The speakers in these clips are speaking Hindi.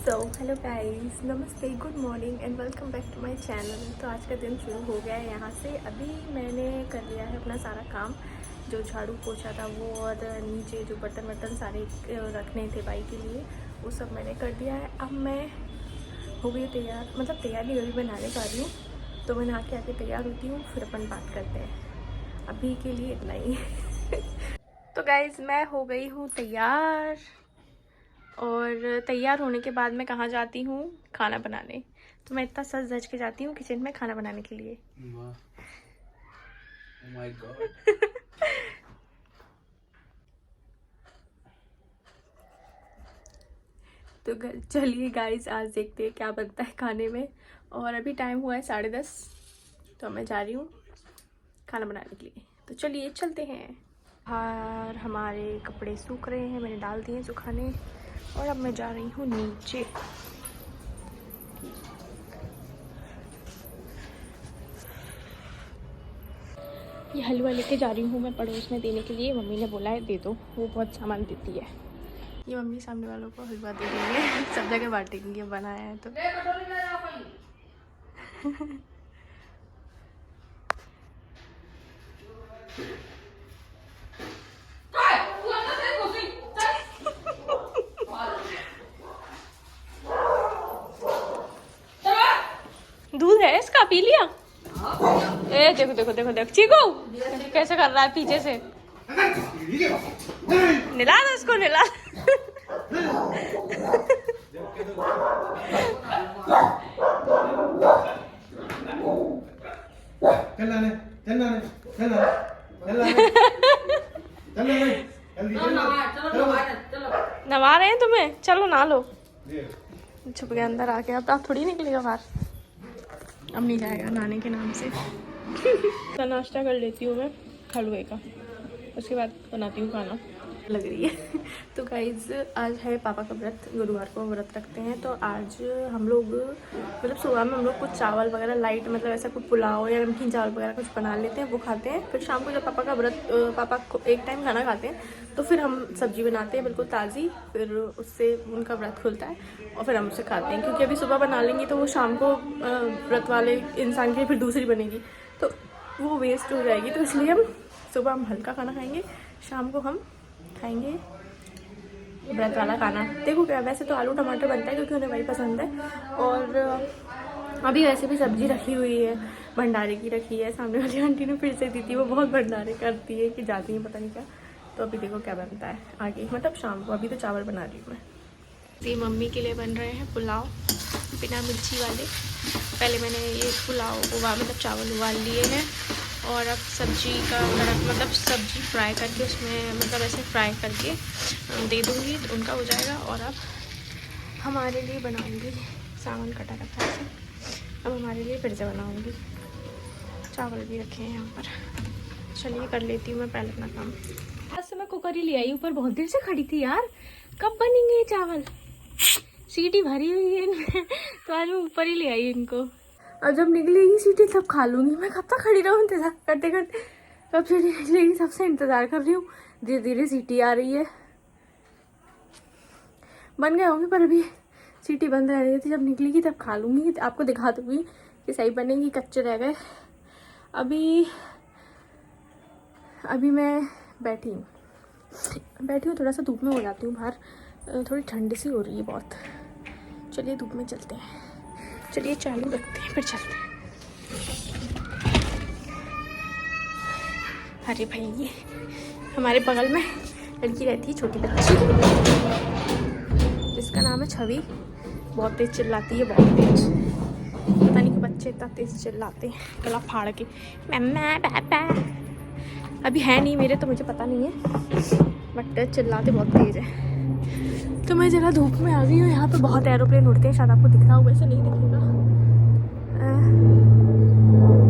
हेलो गाइस, नमस्ते, good morning and welcome back to my channel. तो आज का दिन शुरू हो गया है यहाँ से। अभी मैंने कर लिया है अपना सारा काम, जो झाड़ू पोछा था वो, और नीचे जो बर्तन वर्तन सारे रखने थे भाई के लिए, वो सब मैंने कर दिया है। अब मैं हो गई तैयार, मतलब तैयार नहीं, अभी मैं नहाने जा रही हूँ। तो मैं नहा के आके तैयार होती हूँ, फिर अपन बात करते हैं। अभी के लिए इतना ही। तो गाइज़, मैं हो गई हूँ तैयार, और तैयार होने के बाद मैं कहाँ जाती हूँ? खाना बनाने। तो मैं इतना सज धज के जाती हूँ किचन में खाना बनाने के लिए। Oh my God. तो चलिए गाइस, आज देखते हैं क्या बनता है खाने में। और अभी टाइम हुआ है 10:30, तो मैं जा रही हूँ खाना बनाने के लिए। तो चलिए चलते हैं। बाहर हमारे कपड़े सूख रहे हैं, मैंने डाल दिए सुखाने, और अब मैं जा रही हूँ नीचे। ये हलवा लेके जा रही हूँ मैं पड़ोस में देने के लिए। मम्मी ने बोला है दे दो, वो बहुत सामान देती है। ये मम्मी सामने वालों को हलवा दे रही है, सब जगह बांटेंगी, बनाया है तो। दूध है इसका, पी लिया? ए देखो देखो देखो देखो चीकू कैसे कर रहा है पीछे से। निला दो इसको, निला। नवा रहे हैं तुम्हें, चलो नहा लो। छुप गया अंदर आके, अब आप थोड़ी निकलेगा बाहर, अब नहीं जाएगा नहाने के नाम से। तो नाश्ता कर लेती हूँ मैं हलवे का, उसके बाद बनाती हूँ खाना। लग रही है। तो गाइज, आज है पापा का व्रत, गुरुवार को व्रत रखते हैं। तो आज हम लोग, मतलब सुबह में हम लोग कुछ चावल वगैरह लाइट, मतलब ऐसा कुछ पुलाव या नमकीन चावल वगैरह कुछ बना लेते हैं, वो खाते हैं। फिर शाम को जब पापा का व्रत, पापा को एक टाइम खाना खाते हैं, तो फिर हम सब्जी बनाते हैं बिल्कुल ताज़ी, फिर उससे उनका व्रत खुलता है और फिर हम उसे खाते हैं। क्योंकि अभी सुबह बना लेंगे तो वो शाम को व्रत वाले इंसान के लिए फिर दूसरी बनेगी, तो वो वेस्ट हो जाएगी। तो इसलिए हम सुबह हल्का खाना खाएंगे, शाम को हम खाएंगे व्रत वाला खाना। देखो क्या, वैसे तो आलू टमाटर बनता है क्योंकि उन्हें वही पसंद है। और अभी वैसे भी सब्जी रखी हुई है, भंडारे की रखी है। सामने वाली आंटी ने फिर से दी थी, वो बहुत भंडारे करती है कि जाती है पता नहीं क्या। तो अभी देखो क्या बनता है आगे, मतलब शाम को। अभी तो चावल बना रही हूँ मैं। ये मम्मी के लिए बन रहे हैं पुलाव बिना मिर्ची वाले। पहले मैंने ये पुलाव मतलब चावल उबाल लिए हैं, और अब सब्जी का मतलब सब्जी फ्राई करके उसमें, मतलब ऐसे फ्राई करके दे दूँगी तो उनका हो जाएगा। और अब हमारे लिए बनाऊँगी, सामान कटा रखा है, अब हमारे लिए फिर से बनाऊँगी। चावल भी रखे हैं यहाँ पर। चलिए कर लेती हूँ मैं पहले अपना काम। आज से मैं कुकर ही ले आई, ऊपर बहुत देर से खड़ी थी यार, कब बनेंगे ये चावल? सीटी भरी हुई है इनमें, तो आज मैं ऊपर ही ले आई इनको। और जब निकलेगी सीटी तब खा लूँगी। मैं कब तक खड़ी रहूँ इंतज़ार करते करते, कब सीटी निकलेगी तब से इंतज़ार कर रही हूँ। धीरे धीरे सीटी आ रही है, बन गए होंगे, पर अभी सीटी बंद रह रही थी। जब निकलेगी तब खा लूँगी, आपको दिखा दूँगी कि सही बनेगी, कच्चे रह गए। अभी मैं बैठी हूँ, थोड़ा सा धूप में हो जाती हूँ बाहर, थोड़ी ठंडी सी हो रही है बहुत। चलिए धूप में चलते हैं, चलिए चालू रखते हैं फिर चलते हैं। अरे भाई, ये हमारे बगल में लड़की रहती है, छोटी बच्ची, जिसका नाम है छवि। बहुत तेज़ चिल्लाती है, बहुत तेज़। पता नहीं कि बच्चे इतना तेज़ चिल्लाते हैं, गला फाड़ के मम्मा पापा। अभी है नहीं मेरे, तो मुझे पता नहीं है, बट चिल्लाते बहुत तेज़ है। तो मैं ज़रा धूप में आ गई हूँ। यहाँ पे बहुत एरोप्लेन उड़ते हैं, शायद आपको दिख रहा होगा, ऐसे नहीं दिखेगा।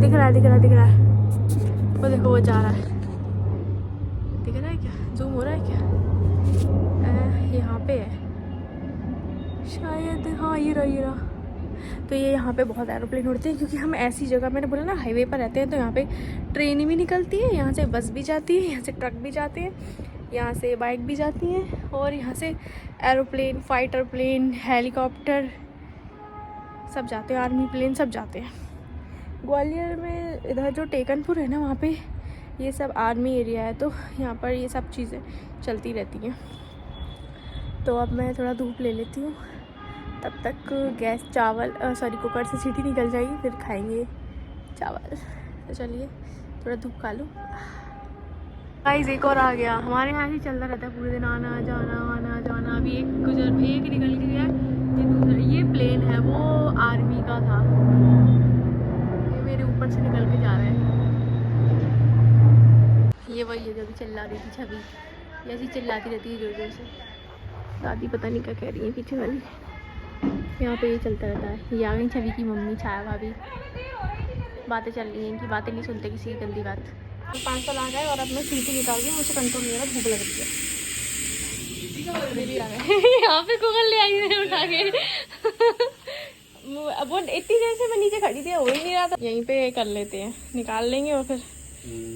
दिख रहा है, वो देखो वो जा रहा है, दिख रहा है क्या? जूम हो रहा है क्या? यहाँ पे है शायद, हाँ ये रहा। तो ये यहाँ पे बहुत एरोप्लेन उड़ते हैं, क्योंकि हम ऐसी जगह, मैंने बोला ना हाईवे पर रहते हैं, तो यहाँ पे ट्रेन भी निकलती है, यहाँ से बस भी जाती है, यहाँ से ट्रक भी जाते हैं। यहाँ से बाइक भी जाती है और यहाँ से एरोप्लेन, फाइटर प्लेन, हेलीकॉप्टर सब जाते हैं, आर्मी प्लेन सब जाते हैं। ग्वालियर में इधर जो टेकनपुर है ना, वहाँ पे ये सब आर्मी एरिया है, तो यहाँ पर ये सब चीज़ें चलती रहती हैं। तो अब मैं थोड़ा धूप ले लेती हूँ, तब तक गैस कुकर से सीटी निकल जाएगी, फिर खाएंगे चावल। तो चलिए थोड़ा धूप खा लूँ। गाइस एक और आ गया। हमारे यहाँ ही चलता रहता है पूरे दिन, आना जाना। अभी एक निकल के गया, ये प्लेन है, वो आर्मी का था, ये मेरे ऊपर से निकल के जा रहा है। ये वही है जो भी चिल्ला रही थी छवि, ये ऐसी चिल्लाती रहती है जोर जोर से। दादी पता नहीं क्या कह रही है पीछे वाली। यहाँ पे ये चलता रहता है। ये आ गई छवि की मम्मी छाया भाभी, बातें चल रही हैं, इनकी बातें नहीं सुनते किसी की गंदी बात। 5 साल आ गए और अब मैं सीटी निकाल दी, मुझे कंट्रोल नहीं हो रहा, भूख लग रही है। यहाँ पे कुकर ले आई है उठा के। अब वो इतनी देर से मैं नीचे खड़ी थी, हो ही नहीं रहा था। यहीं पे कर लेते हैं, निकाल लेंगे और फिर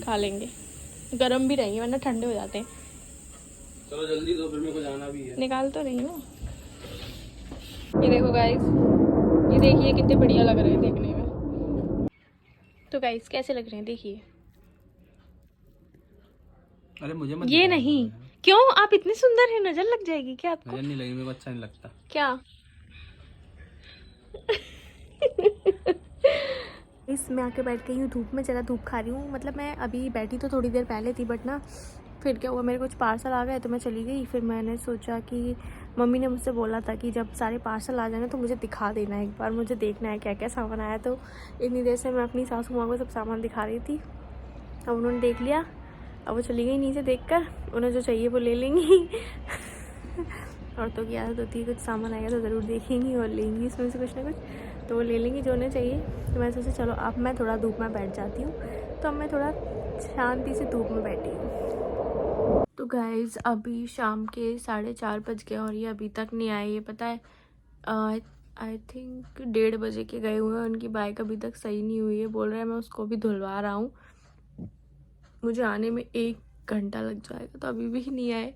खा लेंगे। गर्म भी रहेंगे वरना ठंडे हो जाते हैं। चलो जल्दी दो, फिर मेरे को जाना भी है। निकाल तो रही हूँ। ये देखो गाइस, ये देखिए कितने बढ़िया लग रहे हैं देखने में। तो गाइस कैसे लग रहे हैं देखिए। अरे मुझे मत ये नहीं, क्यों आप इतने सुंदर हैं, नजर लग जाएगी क्या आपको? नजर नहीं लगी, मेरे को अच्छा नहीं लगता। क्या इसमें आके बैठ गई हूँ धूप में, ज़रा धूप खा रही हूँ। मतलब मैं अभी बैठी तो थोड़ी देर पहले थी, बट ना फिर क्या हुआ, मेरे कुछ पार्सल आ गए तो मैं चली गई। फिर मैंने सोचा कि मम्मी ने मुझसे बोला था कि जब सारे पार्सल आ जाए तो मुझे दिखा देना, एक बार मुझे देखना है क्या क्या सामान आया। तो इतनी देर से मैं अपनी सासू माँ को सब सामान दिखा रही थी। अब उन्होंने देख लिया, अब वो चली गई नीचे देखकर, उन्हें जो चाहिए वो ले लेंगी। औरतों की आदत होती है, कुछ सामान आएगा तो ज़रूर देखेंगी और लेंगी इसमें से कुछ ना कुछ, तो वो ले लेंगी जो उन्हें चाहिए। तो मैं सोचा चलो अब मैं थोड़ा धूप में बैठ जाती हूँ। तो अब मैं थोड़ा शांति से धूप में बैठी हूँ। तो गाइज़ अभी शाम के 4:30 बज गए और ये अभी तक नहीं आए। ये पता है आई थिंक 1:30 बजे के गए हुए हैं। उनकी बाइक अभी तक सही नहीं हुई है, बोल रहे हैं मैं उसको भी धुलवा रहा हूँ, मुझे आने में 1 घंटा लग जाएगा। तो अभी भी नहीं आए।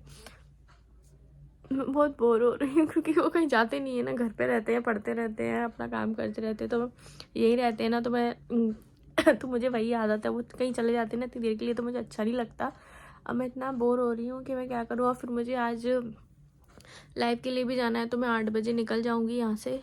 मैं बहुत बोर हो रही हूँ क्योंकि वो कहीं जाते नहीं है ना, घर पे रहते हैं, पढ़ते रहते हैं, अपना काम करते रहते हैं। तो यही रहते हैं ना, तो मैं तो मुझे वही आदत है, वो कहीं चले जाते हैं ना इतनी देर के लिए, तो मुझे अच्छा नहीं लगता। अब मैं इतना बोर हो रही हूँ कि मैं क्या करूँ। और फिर मुझे आज लाइव के लिए भी जाना है, तो मैं 8 बजे निकल जाऊँगी यहाँ से।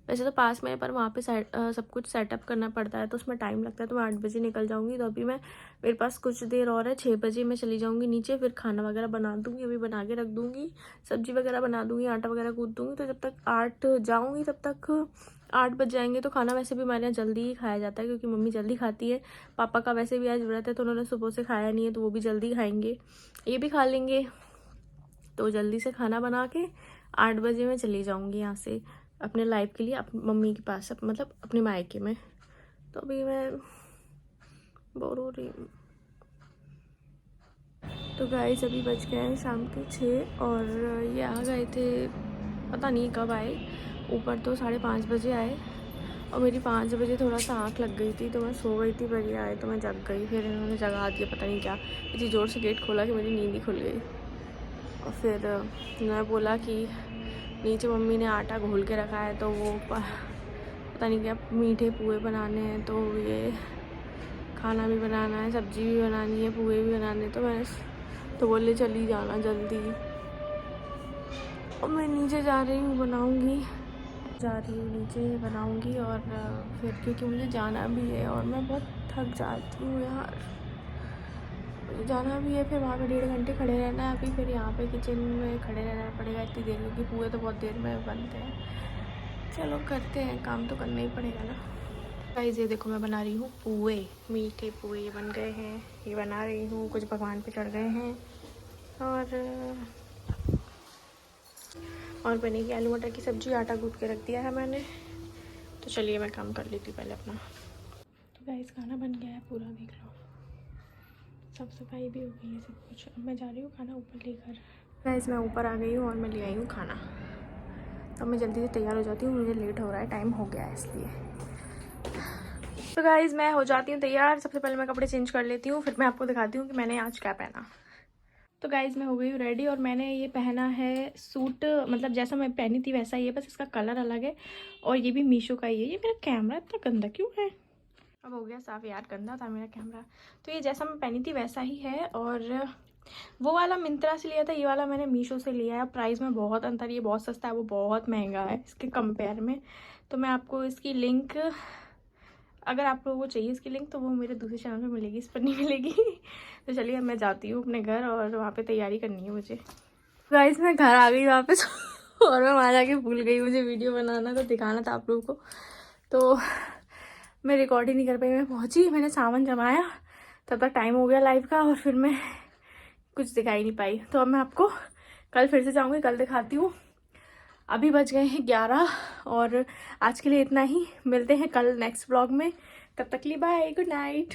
वैसे तो पास में है, पर वहाँ पे सब कुछ सेटअप करना पड़ता है, तो उसमें टाइम लगता है। तो मैं 8 बजे निकल जाऊँगी। तो अभी मेरे पास कुछ देर और है, 6 बजे मैं चली जाऊँगी नीचे। फिर खाना वगैरह बना दूँगी, अभी बना के रख दूँगी, सब्जी वगैरह बना दूँगी, आटा वगैरह कूट दूँगी। तो जब तक 8 जाऊँगी तब तक 8 बज जाएंगे। तो खाना वैसे भी हमारे यहाँ जल्दी ही खाया जाता है, क्योंकि मम्मी जल्दी खाती है। पापा का वैसे भी आज व्रत है, तो उन्होंने सुबह से खाया नहीं है, तो वो भी जल्दी खाएंगे, ये भी खा लेंगे। तो जल्दी से खाना बना के 8 बजे मैं चली जाऊँगी यहाँ से अपने लाइव के लिए, मम्मी के पास, मतलब अपने मायके में। तो अभी मैं बोर हो रही हूँ। तो गाइस अभी बज गए हैं शाम के 6 और ये आ गए थे, पता नहीं कब आए। ऊपर तो 5:30 बजे आए और मेरी 5 बजे थोड़ा सा आँख लग गई थी, तो मैं सो गई थी। पर ये आए तो मैं जग गई, फिर इन्होंने जगा दिया, पता नहीं क्या, इतनी ज़ोर से गेट खोला कि मेरी नींद ही खुल गई। और फिर मैं बोला कि नीचे मम्मी ने आटा घोल के रखा है, तो वो पता नहीं क्या मीठे पुए बनाने हैं, तो ये खाना भी बनाना है, सब्जी भी बनानी है, पुए भी बनाने। तो बोले चली जाना जल्दी। और मैं नीचे जा रही हूँ, जा रही हूँ नीचे बनाऊँगी। और फिर क्योंकि मुझे जाना भी है और मैं बहुत थक जाती हूँ यार, जाना भी है। फिर वहाँ पे 1.5 घंटे खड़े रहना है अभी। फिर यहाँ पे किचन में खड़े रहना पड़ेगा इतनी देर, क्योंकि पुए तो बहुत देर में बनते हैं। चलो करते हैं, काम तो करना ही पड़ेगा ना। गाइस ये देखो मैं बना रही हूँ पुए, मीठे पुए बन गए हैं, ये बना रही हूँ। कुछ भगवान पे चढ़ गए हैं और बनेगी आलू मटर की सब्जी। आटा गूँथ के रख दिया है मैंने। तो चलिए मैं काम कर लेती हूँ पहले अपना। तो गाइस खाना बन गया है पूरा, देख लो, साफ सफाई भी हो गई है, सब कुछ। अब मैं जा रही हूँ खाना ऊपर लेकर। गाइस मैं ऊपर आ गई हूँ और मैं ले आई हूँ खाना। तो मैं जल्दी से तैयार हो जाती हूँ, मुझे लेट हो रहा है, टाइम हो गया है इसलिए। तो गाइस मैं हो जाती हूँ तैयार। सबसे पहले मैं कपड़े चेंज कर लेती हूँ, फिर मैं आपको दिखाती हूँ कि मैंने आज क्या पहना। तो गाइज मैं हो गई हूँ रेडी और मैंने ये पहना है सूट, मतलब जैसा मैं पहनी थी वैसा ही है, बस इसका कलर अलग है और ये भी मीशो का ही है। ये मेरा कैमरा इतना गंदा क्यों है? अब हो गया साफ यार, गंदा था मेरा कैमरा। तो ये जैसा मैं पहनी थी वैसा ही है और वो वाला मिंत्रा से लिया था, ये वाला मैंने मीशो से लिया है। प्राइस में बहुत अंतर, ये बहुत सस्ता है, वो बहुत महंगा है इसके कंपेयर में। तो मैं आपको इसकी लिंक, अगर आप लोगों को चाहिए इसकी लिंक तो वो मेरे दूसरे चैनल पे मिलेगी, इस पर नहीं मिलेगी। तो चलिए अब मैं जाती हूँ अपने घर और वहाँ पे तैयारी करनी है मुझे। गाइस मैं घर आ गई वापस और मैं वहाँ जाके भूल गई, मुझे वीडियो बनाना तो दिखाना था आप लोगों को, तो मैं रिकॉर्ड ही नहीं कर पाई। मैं पहुँची, मैंने सामान जमाया, तब तक टाइम हो गया लाइव का और फिर मैं कुछ दिखा ही नहीं पाई। तो अब मैं आपको कल फिर से जाऊँगी, कल दिखाती हूँ। अभी बज गए हैं 11 और आज के लिए इतना ही। मिलते हैं कल नेक्स्ट व्लॉग में, तब तक के लिए बाय, गुड नाइट।